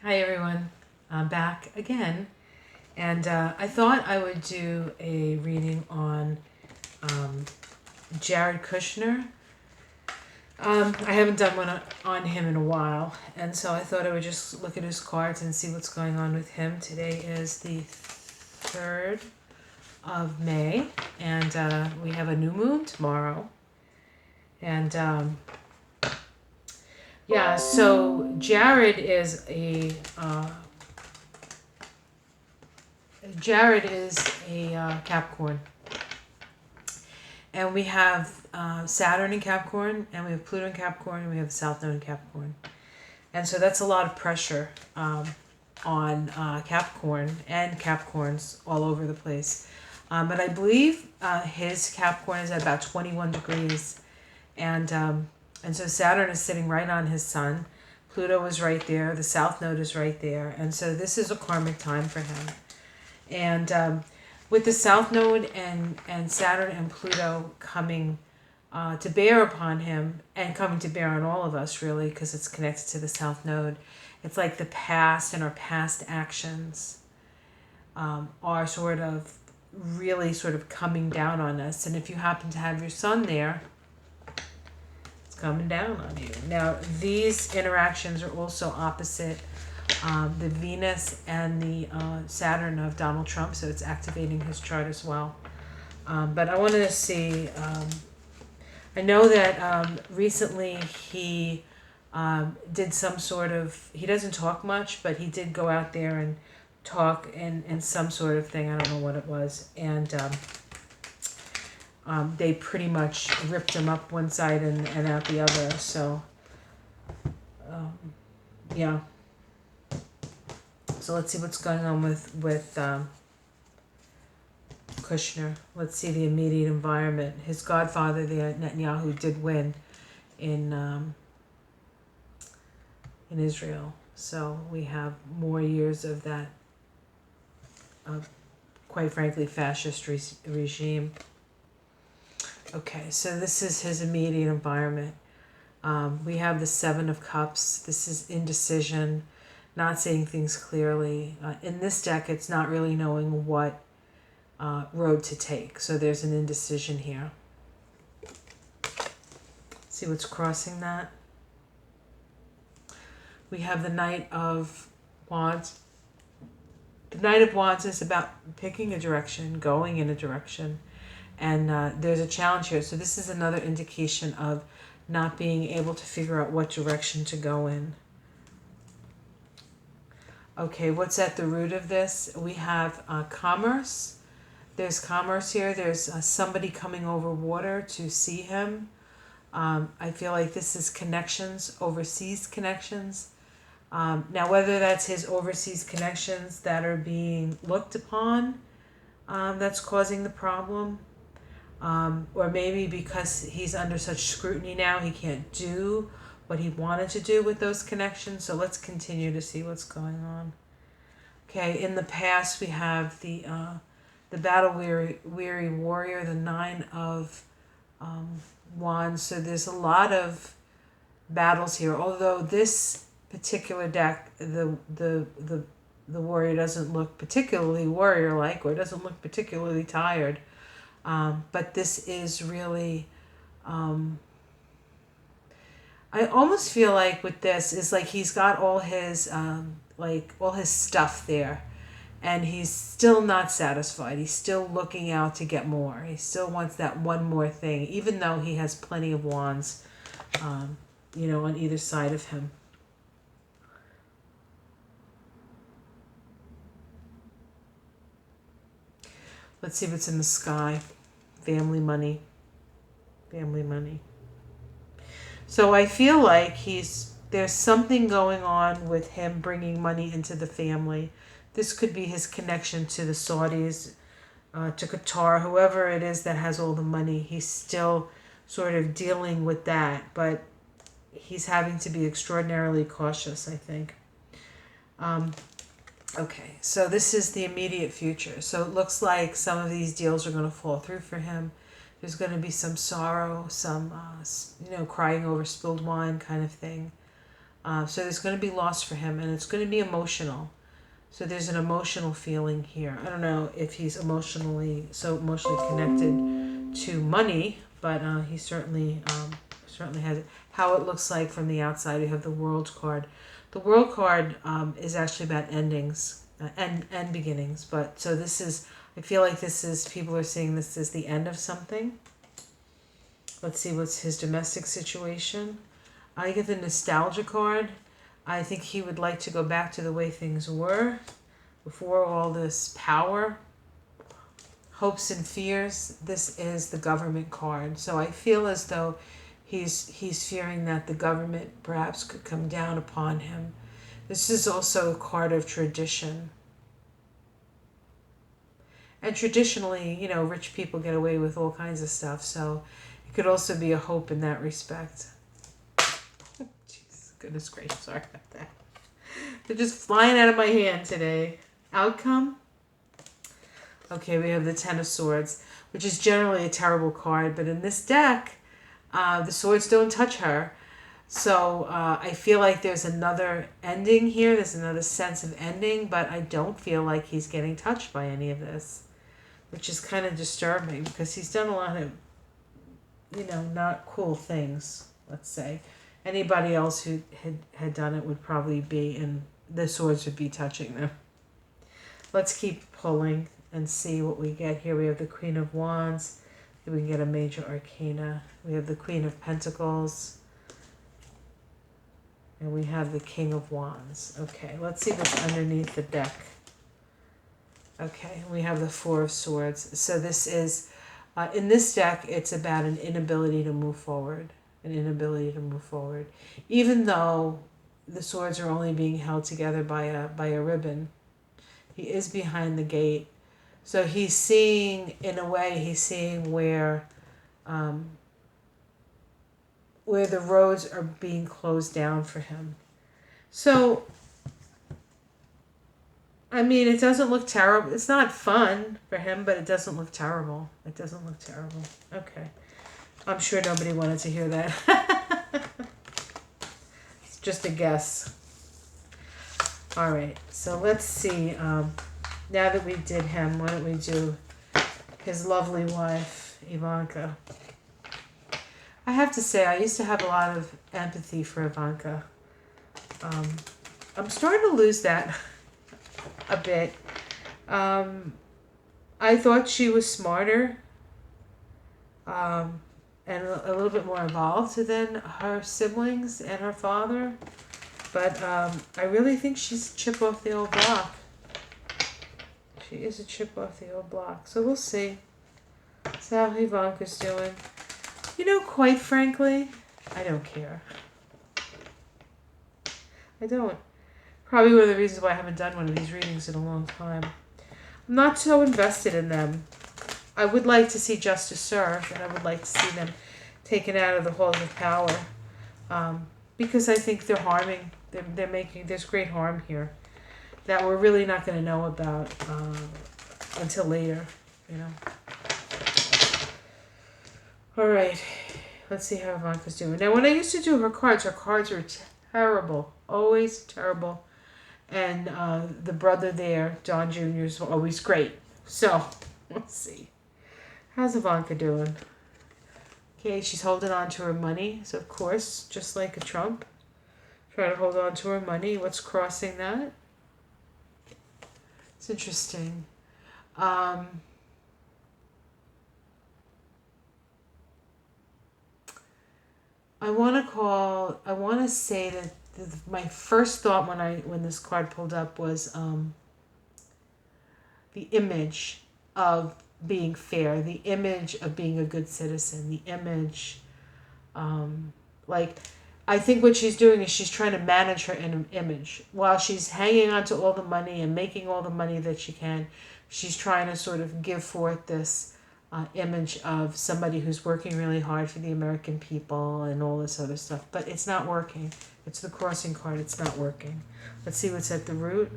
Hi everyone, I'm back again, and I thought I would do a reading on um, Jared Kushner. I haven't done one on him in a while, and so I thought I would just look at his cards and see what's going on with him. Today is the 3rd of May, and we have a new moon tomorrow. And yeah, so Jared is a Capricorn. And we have Saturn in Capricorn, and we have Pluto in Capricorn, and we have the South Node in Capricorn. And so that's a lot of pressure on Capricorn and Capricorns all over the place. But I believe his Capricorn is at about 21 degrees. And so Saturn is sitting right on his sun. Pluto is right there. The South Node is right there. And so this is a karmic time for him. And with the South Node and Saturn and Pluto coming to bear upon him and coming to bear on all of us, really, because it's connected to the South Node, it's like the past and our past actions are really sort of coming down on us. And if you happen to have your sun there, it's coming down on you. Now, these interactions are also opposite the Venus and the Saturn of Donald Trump, so it's activating his chart as well. But I wanted to see, I know that recently he did some sort of, he doesn't talk much, but he did go out there and talk in some sort of thing. I don't know what it was. And they pretty much ripped him up one side and out the other. So, yeah. So let's see what's going on with Kushner. Let's see the immediate environment. His godfather, the Netanyahu, did win in Israel. So we have more years of that, quite frankly, fascist regime. Okay, so this is his immediate environment. We have the Seven of Cups. This is indecision, not seeing things clearly. In this deck, it's not really knowing what road to take. So there's an indecision here. See what's crossing that? We have the Knight of Wands. The Knight of Wands is about picking a direction, going in a direction. And there's a challenge here. So this is another indication of not being able to figure out what direction to go in. Okay, what's at the root of this? We have commerce. There's commerce here. There's somebody coming over water to see him. I feel like this is connections, overseas connections. Now, whether that's his overseas connections that are being looked upon that's causing the problem, or maybe because he's under such scrutiny now, he can't do what he wanted to do with those connections. So let's continue to see what's going on. Okay, in the past we have the battle weary warrior, the Nine of Wands. So there's a lot of battles here. Although this particular deck, the warrior doesn't look particularly warrior-like, or doesn't look particularly tired. But this is really, I almost feel like with this is like he's got all his stuff there, and he's still not satisfied. He's still looking out to get more. He still wants that one more thing, even though he has plenty of wands, on either side of him. Let's see what's in the sky. Family money. Family money. So I feel like there's something going on with him bringing money into the family. This could be his connection to the Saudis, to Qatar, whoever it is that has all the money. He's still sort of dealing with that, but he's having to be extraordinarily cautious, I think. Okay, so this is the immediate future. So it looks like some of these deals are going to fall through for him. There's going to be some sorrow, some, crying over spilled wine kind of thing. So there's going to be loss for him, and it's going to be emotional. So there's an emotional feeling here. I don't know if he's emotionally connected to money, but he certainly has it. How it looks like from the outside, you have the World card. The World card is actually about endings and beginnings. But so this is, I feel like this is, people are seeing this as the end of something. Let's see what's his domestic situation. I get the nostalgia card. I think he would like to go back to the way things were before all this power. Hopes and fears. This is the government card. So I feel as though he's fearing that the government perhaps could come down upon him. This is also a card of tradition. And traditionally, you know, rich people get away with all kinds of stuff. So it could also be a hope in that respect. Jeez, goodness gracious, sorry about that. They're just flying out of my hand today. Outcome? Okay, we have the Ten of Swords, which is generally a terrible card. But in this deck, the swords don't touch her. So I feel like there's another ending here. There's another sense of ending. But I don't feel like he's getting touched by any of this, which is kind of disturbing because he's done a lot of, you know, not cool things, let's say. Anybody else who had done it would probably be, and the swords would be touching them. Let's keep pulling and see what we get here. We have the Queen of Wands. We can get a major arcana. We have the Queen of Pentacles. And we have the King of Wands. Okay, let's see what's underneath the deck. Okay, we have the Four of Swords. So this is, in this deck, it's about an inability to move forward. An inability to move forward. Even though the swords are only being held together by a ribbon, he is behind the gate. So he's seeing, in a way, he's seeing where the roads are being closed down for him. So, I mean, it doesn't look terrible. It's not fun for him, but it doesn't look terrible. It doesn't look terrible. Okay. I'm sure nobody wanted to hear that. It's just a guess. All right. So let's see. Now that we did him, why don't we do his lovely wife, Ivanka. I have to say, I used to have a lot of empathy for Ivanka. I'm starting to lose that a bit. I thought she was smarter and a little bit more evolved than her siblings and her father. But I really think she's a chip off the old block. She is a chip off the old block. So we'll see. That's how Ivanka's doing. You know, quite frankly, I don't care. I don't. Probably one of the reasons why I haven't done one of these readings in a long time. I'm not so invested in them. I would like to see justice served, and I would like to see them taken out of the halls of power. Because I think they're harming. They're making, there's great harm here that we're really not going to know about until later, you know. All right, let's see how Ivanka's doing. Now, when I used to do her cards were terrible, always terrible. And the brother there, Don Jr., is always great. So, let's see. How's Ivanka doing? Okay, she's holding on to her money. So, of course, just like a Trump, try to hold on to her money. What's crossing that? It's interesting. I want to say that my first thought when this card pulled up was the image of being fair, the image of being a good citizen, the image, I think what she's doing is she's trying to manage her image. While she's hanging on to all the money and making all the money that she can, she's trying to sort of give forth this image of somebody who's working really hard for the American people and all this other stuff. But it's not working. It's the crossing card. It's not working. Let's see what's at the root.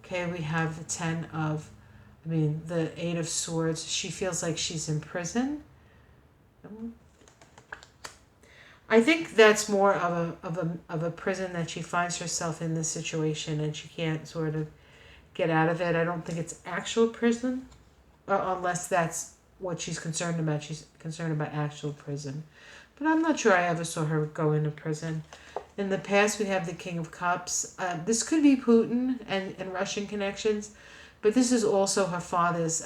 Okay, we have the Eight of Swords. She feels like she's in prison. I think that's more of a prison that she finds herself in this situation and she can't sort of get out of it. I don't think it's actual prison, unless that's what she's concerned about. She's concerned about actual prison. But I'm not sure I ever saw her go into prison. In the past, we have the King of Cups. This could be Putin and Russian connections, but this is also her father's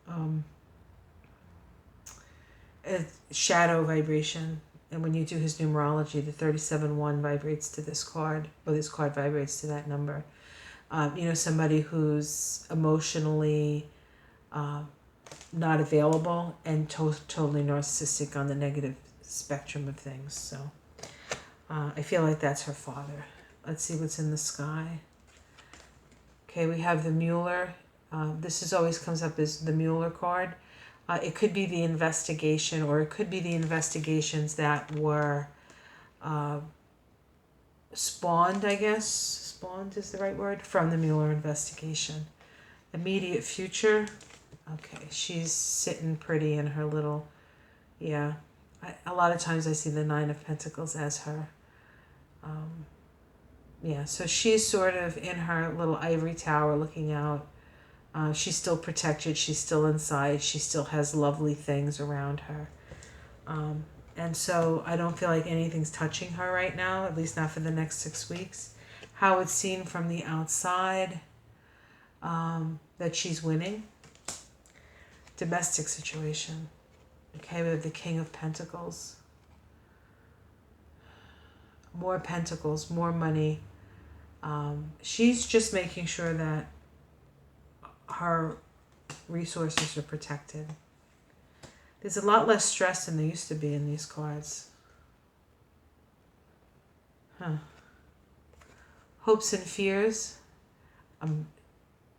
um, shadow vibration. And when you do his numerology, the 37-1 vibrates to this card, or this card vibrates to that number. Somebody who's emotionally not available and totally narcissistic on the negative spectrum of things. So I feel like that's her father. Let's see what's in the sky. Okay, we have the Mueller. This is always comes up as the Mueller card. It could be the investigation, or it could be the investigations that were spawned, I guess. Spawned is the right word, from the Mueller investigation. Immediate future. Okay, she's sitting pretty in her little, yeah. A lot of times I see the Nine of Pentacles as her. So she's sort of in her little ivory tower looking out. She's still protected. She's still inside. She still has lovely things around her. And so I don't feel like anything's touching her right now, at least not for the next 6 weeks. How it's seen from the outside, that she's winning. Domestic situation. Okay, we have the King of Pentacles. More pentacles, more money. She's just making sure that her resources are protected. There's a lot less stress than there used to be in these cards. Hopes and fears.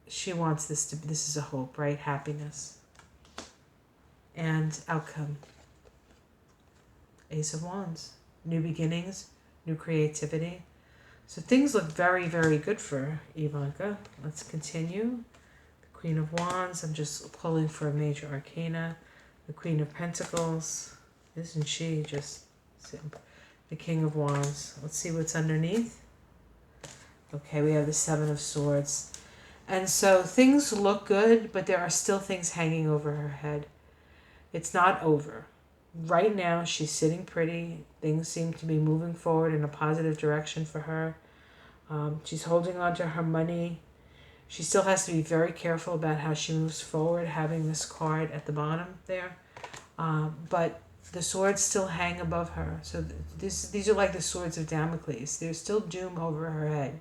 She wants this is a hope, right? Happiness. And outcome. Ace of Wands. New beginnings, new creativity. So things look very, very good for Ivanka. Let's continue. The Queen of Wands. I'm just pulling for a major arcana. The Queen of Pentacles. Isn't she just simple? The King of Wands. Let's see what's underneath. Okay, we have the Seven of Swords. And so things look good, but there are still things hanging over her head. It's not over. Right now, she's sitting pretty. Things seem to be moving forward in a positive direction for her. She's holding on to her money. She still has to be very careful about how she moves forward, having this card at the bottom there. But the swords still hang above her. So these are like the swords of Damocles. There's still doom over her head.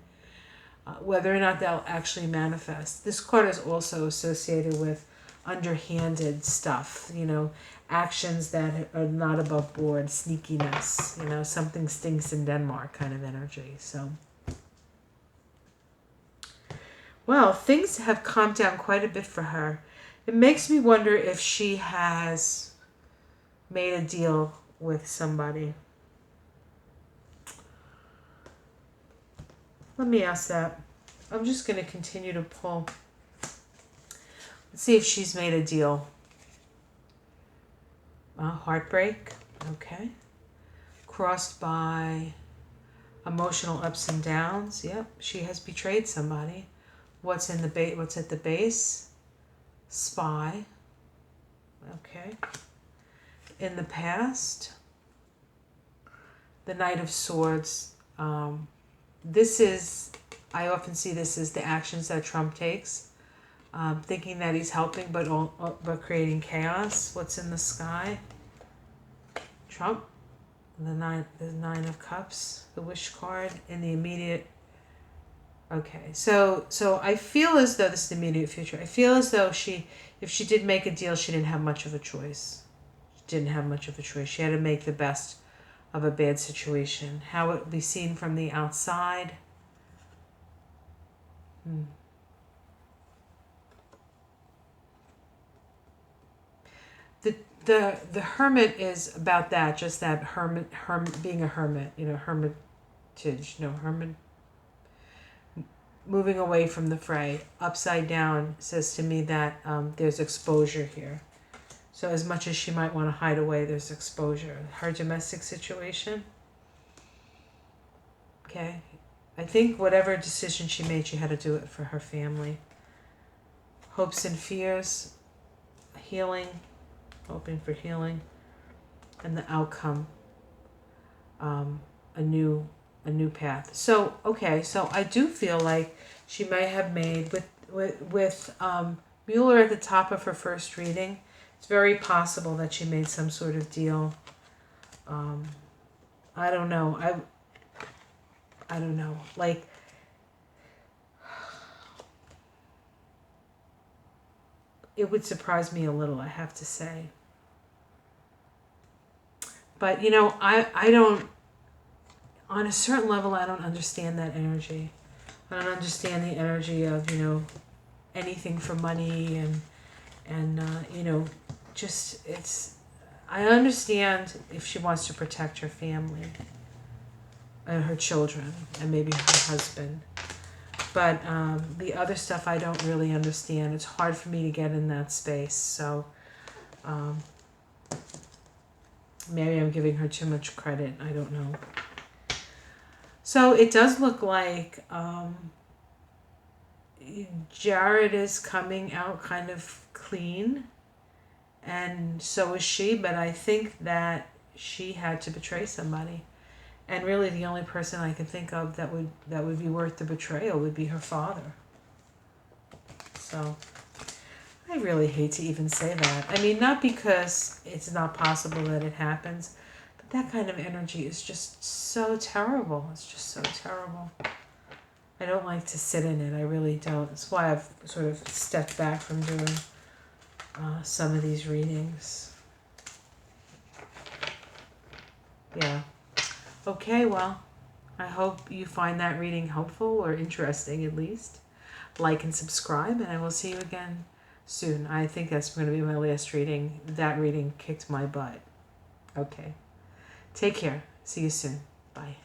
Whether or not they'll actually manifest. This card is also associated with underhanded stuff, actions that are not above board, sneakiness, something stinks in Denmark kind of energy. So, well, things have calmed down quite a bit for her. It makes me wonder if she has made a deal with somebody. Let me ask that. I'm just going to continue to pull. Let's see if she's made a deal. Heartbreak. Okay. Crossed by emotional ups and downs. Yep. She has betrayed somebody. What's at the base? Spy. Okay. In the past, the Knight of Swords. I often see this as the actions that Trump takes, thinking that he's helping, but creating chaos. What's in the sky? Trump, the Nine of Cups, the Wish card in the immediate. Okay, so I feel as though this is the immediate future. I feel as though if she did make a deal, she didn't have much of a choice. She had to make the best of a bad situation. How it will be seen from the outside. The hermit is about that, just that hermit being a hermit, hermitage, moving away from the fray. Upside down says to me that there's exposure here. So as much as she might want to hide away, there's exposure. Her domestic situation, okay? I think whatever decision she made, she had to do it for her family. Hopes and fears, healing, hoping for healing, and the outcome, a new path. So, okay, so I do feel like she may have made, with Mueller at the top of her first reading, it's very possible that she made some sort of deal. I don't know. I don't know. Like, it would surprise me a little, I have to say. But, you know, I don't, on a certain level, I don't understand that energy. I don't understand the energy of, you know, anything for money and you know, just, it's, I understand if she wants to protect her family and her children and maybe her husband. But the other stuff I don't really understand. It's hard for me to get in that space. So maybe I'm giving her too much credit. I don't know. So it does look like Jared is coming out kind of clean. And so is she. But I think that she had to betray somebody. And really the only person I can think of that would be worth the betrayal would be her father. So I really hate to even say that. I mean, not because it's not possible that it happens, but that kind of energy is just so terrible. It's just so terrible. I don't like to sit in it. I really don't. That's why I've sort of stepped back from doing some of these readings. Yeah. Okay, well, I hope you find that reading helpful or interesting at least. Like and subscribe, and I will see you again soon. I think that's going to be my last reading. That reading kicked my butt. Okay. Take care. See you soon. Bye.